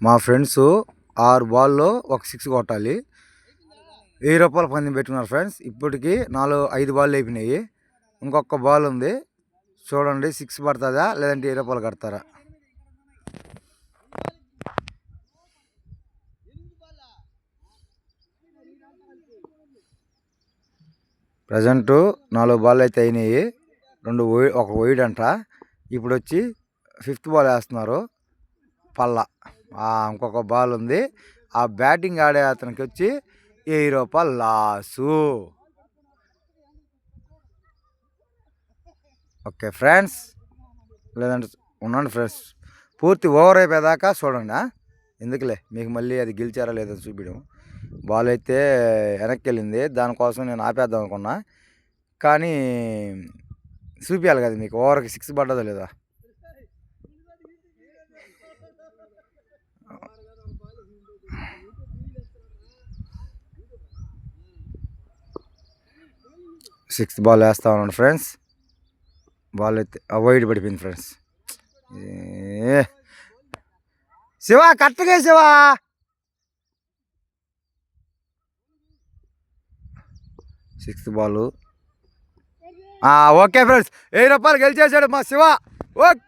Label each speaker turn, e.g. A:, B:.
A: మా ఫ్రెండ్స్ 6 బాల్లో ఒక 6 కొట్టాలి. 1000 రూపాయల పందెం పెట్టుకున్నారు ఫ్రెండ్స్. ఇప్పటికి 5 బాల్ అయిపోయినాయి. ఇంకొక బాల్ ఉంది. చూడండి 6 పడుతుందా లేదంటే 1000 రూపాయలు కడతారా. ప్రజెంటు 4 బాల్ అయితే అయినాయి. ఒక వైడ్ అంట. ఇప్పుడు వచ్చి 5th బాల్ వేస్తున్నారు పల్లా. ఇంకొక బాల్ ఉంది. ఆ బ్యాటింగ్ ఆడే అతనికి వచ్చి 1000 రూపాయలు లాసు. ఓకే ఫ్రెండ్స్, లేదంటే ఉండండి ఫ్రెండ్స్, పూర్తి ఓవర్ అయిపోయేదాకా చూడండి. ఎందుకులే మీకు మళ్ళీ అది గెలిచారా లేదని చూపించడం. బాల్ అయితే వెనక్కి వెళ్ళింది, దానికోసం నేను ఆపేద్దాం అనుకున్నా. కానీ చూపించాలి కదా మీకు ఓవర్కి 6 పడ్డదో లేదా. సిక్స్త్ బాల్ వేస్తా ఉన్నాను ఫ్రెండ్స్. బాల్ అయితే అవాయిడ్ పడిపోయింది ఫ్రెండ్స్. శివా కరెక్ట్గా Shiva. Sixth ball. Okay friends, 1000 రూపాయలు గెలిచేసాడు మా శివ. ఓకే.